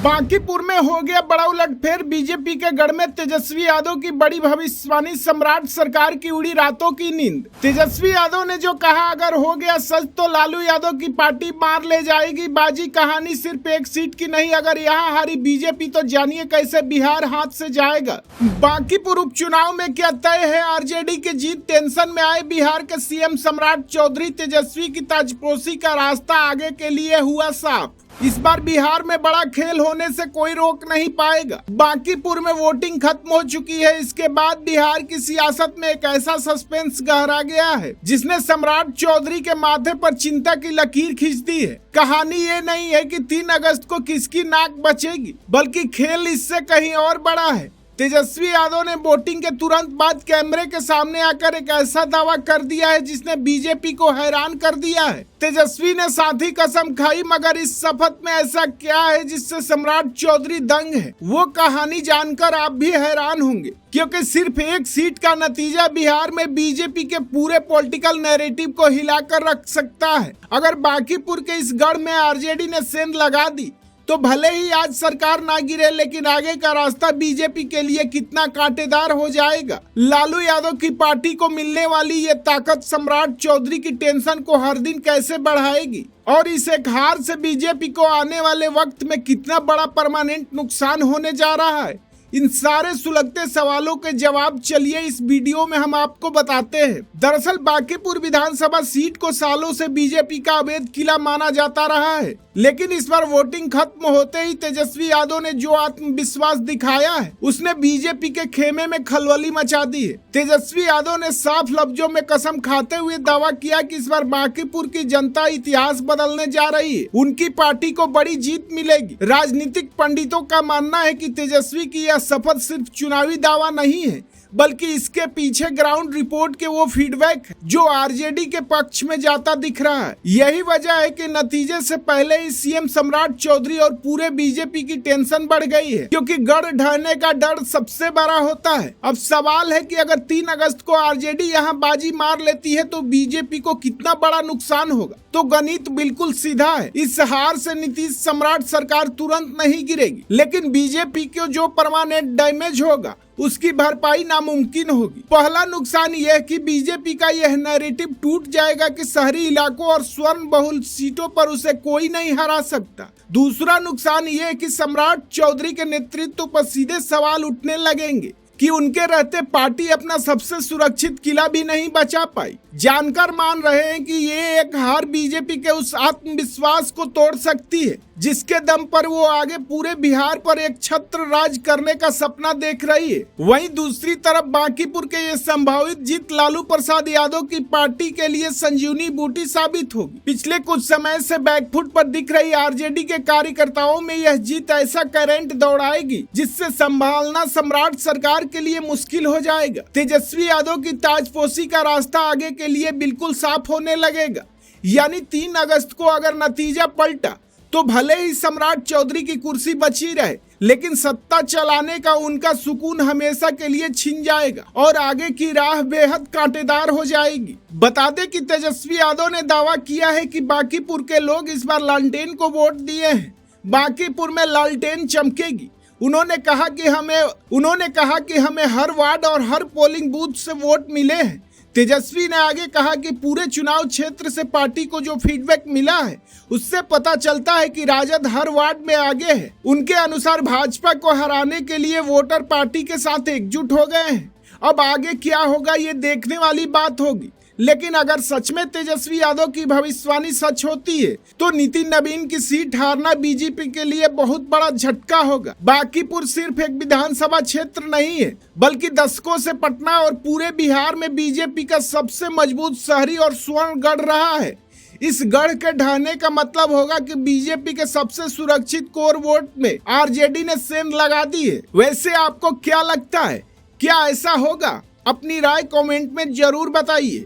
बांकीपुर में हो गया बड़ा उलटफेर। बीजेपी के गढ़ में तेजस्वी यादव की बड़ी भविष्यवाणी, सम्राट सरकार की उड़ी रातों की नींद। तेजस्वी यादव ने जो कहा अगर हो गया सच तो लालू यादव की पार्टी मार ले जाएगी बाजी। कहानी सिर्फ एक सीट की नहीं, अगर यहाँ हारी बीजेपी तो जानिए कैसे बिहार हाथ से जाएगा। बांकीपुर उपचुनाव में क्या तय है आरजेडी की जीत। टेंशन में आए बिहार के सीएम सम्राट चौधरी। तेजस्वी की ताजपोशी का रास्ता आगे के लिए हुआ साफ। इस बार बिहार में बड़ा खेल होने से कोई रोक नहीं पाएगा। बांकीपुर में वोटिंग खत्म हो चुकी है। इसके बाद बिहार की सियासत में एक ऐसा सस्पेंस गहरा गया है जिसने सम्राट चौधरी के माथे पर चिंता की लकीर खींच दी है। कहानी ये नहीं है कि 3 अगस्त को किसकी नाक बचेगी, बल्कि खेल इससे कहीं और बड़ा है। तेजस्वी यादव ने वोटिंग के तुरंत बाद कैमरे के सामने आकर एक ऐसा दावा कर दिया है जिसने बीजेपी को हैरान कर दिया है। तेजस्वी ने साथ ही कसम खाई, मगर इस शपथ में ऐसा क्या है जिससे सम्राट चौधरी दंग है, वो कहानी जानकर आप भी हैरान होंगे। क्योंकि सिर्फ एक सीट का नतीजा बिहार में बीजेपी के पूरे पॉलिटिकल नैरेटिव को हिलाकर रख सकता है। अगर बांकीपुर के इस गढ़ में आरजेडी ने सेंध लगा दी तो भले ही आज सरकार ना गिरे, लेकिन आगे का रास्ता बीजेपी के लिए कितना कांटेदार हो जाएगा। लालू यादव की पार्टी को मिलने वाली ये ताकत सम्राट चौधरी की टेंशन को हर दिन कैसे बढ़ाएगी और इस एक हार से बीजेपी को आने वाले वक्त में कितना बड़ा परमानेंट नुकसान होने जा रहा है। इन सारे सुलगते सवालों के जवाब चलिए इस वीडियो में हम आपको बताते हैं। दरअसल बांकीपुर विधानसभा सीट को सालों से बीजेपी का अवैध किला माना जाता रहा है, लेकिन इस बार वोटिंग खत्म होते ही तेजस्वी यादव ने जो आत्मविश्वास दिखाया है उसने बीजेपी के खेमे में खलबली मचा दी है। तेजस्वी यादव ने साफ लफ्जों में कसम खाते हुए दावा किया कि इस बार बांकीपुर की जनता इतिहास बदलने जा रही है, उनकी पार्टी को बड़ी जीत मिलेगी। राजनीतिक पंडितों का मानना है कि तेजस्वी की यह शपथ सिर्फ चुनावी दावा नहीं है, बल्कि इसके पीछे ग्राउंड रिपोर्ट के वो फीडबैक है जो आरजेडी के पक्ष में जाता दिख रहा है। यही वजह है कि नतीजे से पहले ही सीएम सम्राट चौधरी और पूरे बीजेपी की टेंशन बढ़ गई है, क्योंकि गढ़ ढहने का डर सबसे बड़ा होता है। अब सवाल है कि अगर 3 अगस्त को आरजेडी यहाँ बाजी मार लेती है तो बीजेपी को कितना बड़ा नुकसान होगा। तो गणित बिल्कुल सीधा है। इस हार से नीतीश सम्राट सरकार तुरंत नहीं गिरेगी, लेकिन बीजेपी को जो परमानेंट डैमेज होगा उसकी भरपाई नामुमकिन होगी। पहला नुकसान यह कि बीजेपी का यह नैरेटिव टूट जाएगा कि शहरी इलाकों और स्वर्ण बहुल सीटों पर उसे कोई नहीं हरा सकता। दूसरा नुकसान यह कि सम्राट चौधरी के नेतृत्व पर सीधे सवाल उठने लगेंगे कि उनके रहते पार्टी अपना सबसे सुरक्षित किला भी नहीं बचा पाई। जानकर मान रहे हैं कि ये एक हार बीजेपी के उस आत्मविश्वास को तोड़ सकती है जिसके दम पर वो आगे पूरे बिहार पर एक छत्र राज करने का सपना देख रही है। वहीं दूसरी तरफ बांकीपुर के ये संभावित जीत लालू प्रसाद यादव की पार्टी के लिए संजीवनी बूटी साबित होगी। पिछले कुछ समय से बैकफुट पर दिख रही आरजेडी के कार्यकर्ताओं में यह जीत ऐसा करंट दौड़ाएगी जिससे संभालना सम्राट सरकार के लिए मुश्किल हो जाएगा। तेजस्वी यादव की ताजपोशी का रास्ता आगे के लिए बिल्कुल साफ होने लगेगा। यानी 3 अगस्त को अगर नतीजा पलटा तो भले ही सम्राट चौधरी की कुर्सी बची रहे, लेकिन सत्ता चलाने का उनका सुकून हमेशा के लिए छिन जाएगा और आगे की राह बेहद कांटेदार हो जाएगी। बता दें कि तेजस्वी यादव ने दावा किया है कि बांकीपुर के लोग इस बार लालटेन को वोट दिए हैं। बांकीपुर में लालटेन चमकेगी। उन्होंने कहा कि हमें हर वार्ड और हर पोलिंग बूथ से वोट मिले हैं। तेजस्वी ने आगे कहा कि पूरे चुनाव क्षेत्र से पार्टी को जो फीडबैक मिला है उससे पता चलता है कि राजद हर वार्ड में आगे है। उनके अनुसार भाजपा को हराने के लिए वोटर पार्टी के साथ एकजुट हो गए हैं। अब आगे क्या होगा ये देखने वाली बात होगी, लेकिन अगर सच में तेजस्वी यादव की भविष्यवाणी सच होती है तो नितिन नवीन की सीट हारना बीजेपी के लिए बहुत बड़ा झटका होगा। बांकीपुर सिर्फ एक विधानसभा क्षेत्र नहीं है, बल्कि दशकों से पटना और पूरे बिहार में बीजेपी का सबसे मजबूत शहरी और स्वर्ण गढ़ रहा है। इस गढ़ के ढहने का मतलब होगा कि बीजेपी के सबसे सुरक्षित कोर वोट में आरजेडी ने सेंध लगा दी है। वैसे आपको क्या लगता है, क्या ऐसा होगा? अपनी राय कमेंट में जरूर बताइए।